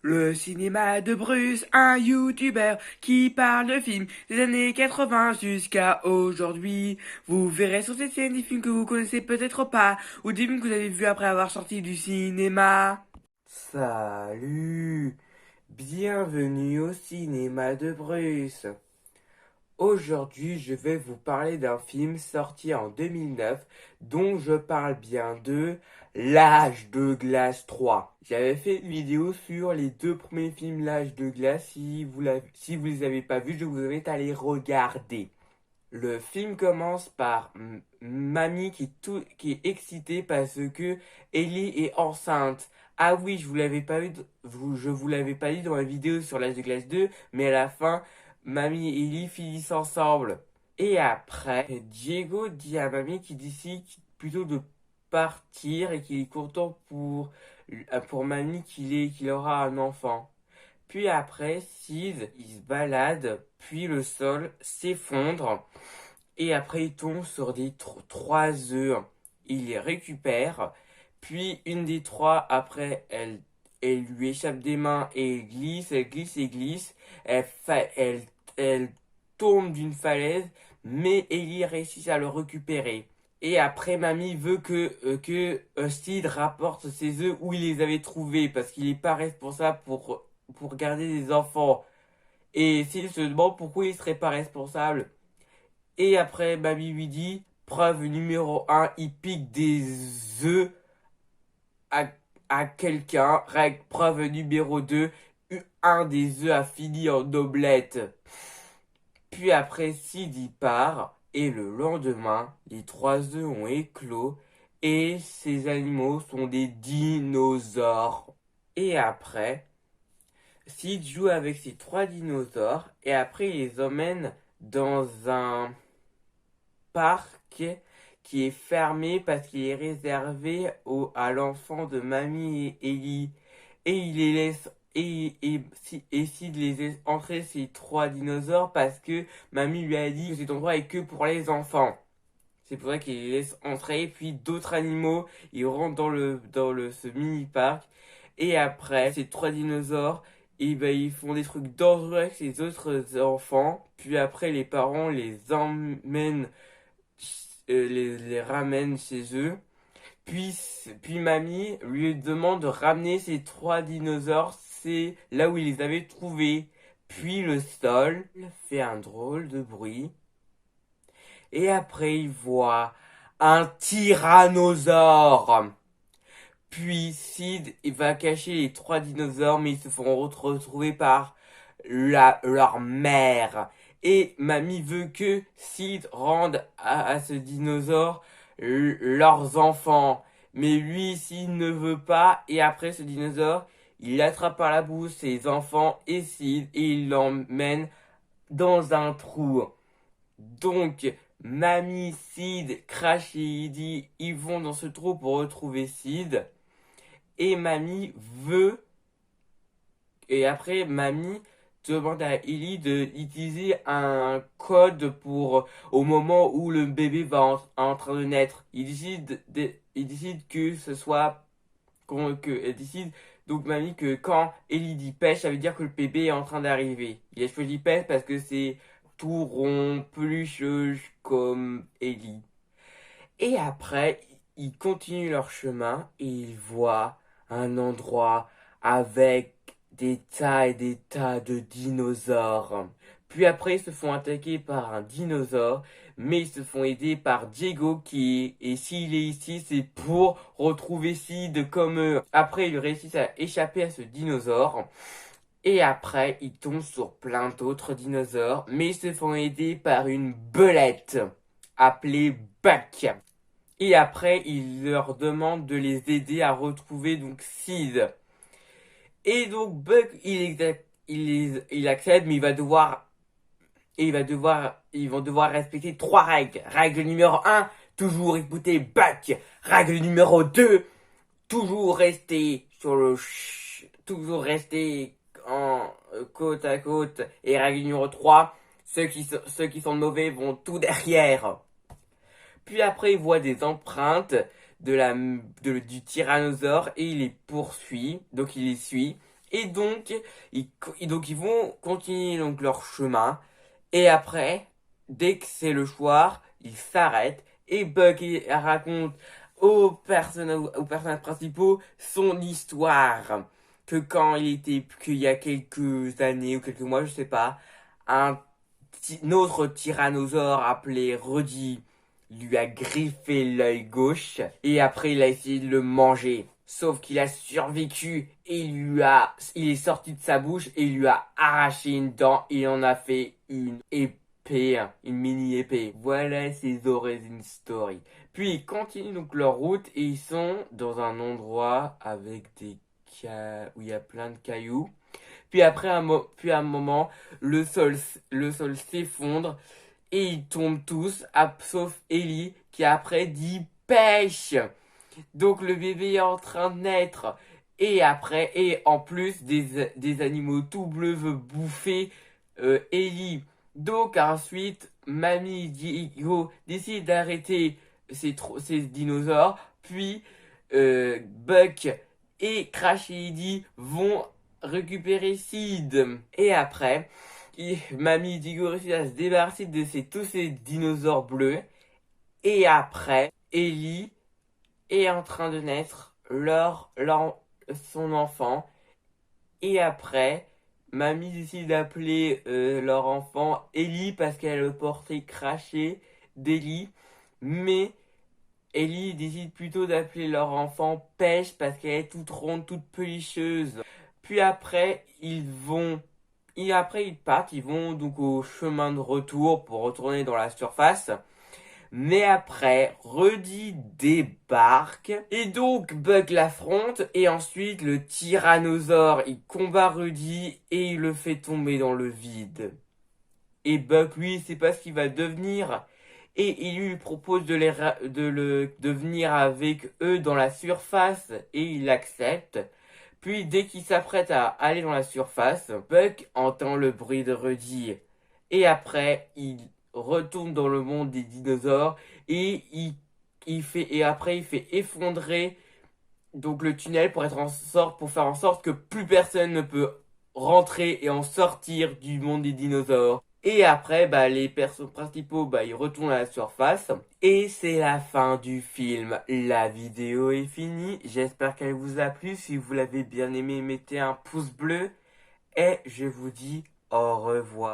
Le cinéma de Bruce, un youtubeur qui parle de films des années 80 jusqu'à aujourd'hui. Vous verrez sur cette scène des films que vous connaissez peut-être pas, ou des films que vous avez vus après avoir sorti du cinéma. Salut, bienvenue au cinéma de Bruce. Aujourd'hui, je vais vous parler d'un film sorti en 2009 dont je parle bien de L'Âge de Glace 3. J'avais fait une vidéo sur les deux premiers films L'Âge de Glace. Si vous les avez pas vus, je vous invite à les regarder. Le film commence par Mamie qui est excitée parce que Ellie est enceinte. Ah oui, je vous l'avais pas dit dans la vidéo sur l'âge de glace 2, mais à la fin, Mamie et Ellie finissent ensemble. Et après, Diego dit à Mamie qu'il décide plutôt de partir et qu'il est content pour Mamie qu'il aura un enfant. Puis après, Sid, il se balade, puis le sol s'effondre. Et après, il tombe sur des trois œufs. Il les récupère. Puis, une des trois, après, elle lui échappe des mains et elle glisse et glisse. Elle tombe d'une falaise, mais Ellie réussit à le récupérer. Et après, Mamie veut que Sid rapporte ses œufs où il les avait trouvés, parce qu'il n'est pas responsable pour garder des enfants. Et Sid se demande pourquoi il serait pas responsable. Et après, Mamie lui dit, preuve numéro un, il pique des œufs à, à quelqu'un. Règle, preuve numéro 2, un des œufs a fini en omelette. Puis après, Sid y part. Et le lendemain, les trois œufs ont éclos. Et ces animaux sont des dinosaures. Et après, Sid joue avec ces trois dinosaures. Et après, il les emmène dans un parc qui est fermé parce qu'il est réservé à l'enfant de Mamie et Ellie. Et il les laisse et Sid les laisse entrer ces trois dinosaures parce que Mamie lui a dit que cet endroit est que pour les enfants. C'est pour ça qu'il les laisse entrer. Puis d'autres animaux, ils rentrent dans ce mini parc. Et après, ces trois dinosaures, et ben, ils font des trucs dangereux avec ces autres enfants. Puis après, les parents les emmènent les ramène chez eux. Puis Mamie lui demande de ramener ces trois dinosaures, c'est là où il les avait trouvés. Puis le sol fait un drôle de bruit. Et après il voit un tyrannosaure. Puis Sid il va cacher les trois dinosaures, mais ils se font retrouver par leur mère. Et Mamie veut que Sid rende à ce dinosaure leurs enfants. Mais lui, Sid ne veut pas. Et après, ce dinosaure, il attrape par la bouche ses enfants et Sid et il l'emmène dans un trou. Donc, Mamie, Sid, Crash et Eddie, ils vont dans ce trou pour retrouver Sid. Et Mamie veut. Et après, Mamie demande à Ellie d'utiliser un code pour au moment où le bébé va en train de naître. Il décide que ce soit elle décide donc Mamie que quand Ellie dit pêche, ça veut dire que le bébé est en train d'arriver. Il a choisi pêche parce que c'est tout rond, pelucheux comme Ellie. Et après, ils continuent leur chemin et ils voient un endroit avec des tas et des tas de dinosaures. Puis après, ils se font attaquer par un dinosaure, mais ils se font aider par Diego et s'il est ici, c'est pour retrouver Sid comme eux. Après, ils réussissent à échapper à ce dinosaure. Et après, ils tombent sur plein d'autres dinosaures, mais ils se font aider par une belette appelée Buck. Et après, il leur demande de les aider à retrouver donc Sid. Et donc Buck, il accepte, mais ils vont devoir respecter trois règles. Règle numéro un, toujours écouter Buck. Règle numéro 2, toujours rester en côte à côte. Et règle numéro 3, ceux qui sont mauvais vont tout derrière. Puis après, il voit des empreintes du tyrannosaure et il les poursuit. Donc il les suit. ils vont continuer donc leur chemin. Et après, dès que c'est le soir, ils s'arrêtent et Buck raconte aux personnages principaux son histoire. Qu'il y a quelques années ou quelques mois, je sais pas, un autre tyrannosaure appelé Rudy lui a griffé l'œil gauche et après il a essayé de le manger. Sauf qu'il a survécu et il est sorti de sa bouche et il lui a arraché une dent et il en a fait une épée, une mini épée. Voilà ses origin story. Puis ils continuent donc leur route et ils sont dans un endroit avec où il y a plein de cailloux. Puis à un moment, le sol s'effondre et ils tombent tous, sauf Ellie qui après dit pêche. Donc le bébé est en train de naître. Et en plus, des animaux tout bleus veulent bouffer Ellie. Donc ensuite, Mamie Diego décide d'arrêter ces dinosaures. Puis Buck et Crash et Eddie vont récupérer Sid. Et après, Mamie Diego réussit à se débarrasser de tous ces dinosaures bleus. Et après, Ellie est en train de naître son enfant. Et après, Mamie décide d'appeler leur enfant Ellie parce qu'elle a le portrait craché d'Ellie. Mais Ellie décide plutôt d'appeler leur enfant Pêche parce qu'elle est toute ronde, toute pelicheuse. Puis après, ils partent, ils vont donc au chemin de retour pour retourner dans la surface. Mais après, Rudy débarque et donc Buck l'affronte et ensuite le tyrannosaure il combat Rudy et il le fait tomber dans le vide. Et Buck lui il sait pas ce qu'il va devenir et il lui propose de venir avec eux dans la surface et il accepte. Puis dès qu'il s'apprête à aller dans la surface, Buck entend le bruit de Rudy et après il retourne dans le monde des dinosaures et il fait effondrer donc le tunnel pour faire en sorte que plus personne ne peut rentrer et en sortir du monde des dinosaures. Et après, les personnages principaux, ils retournent à la surface. Et c'est la fin du film. La vidéo est finie. J'espère qu'elle vous a plu. Si vous l'avez bien aimé, mettez un pouce bleu. Et je vous dis au revoir.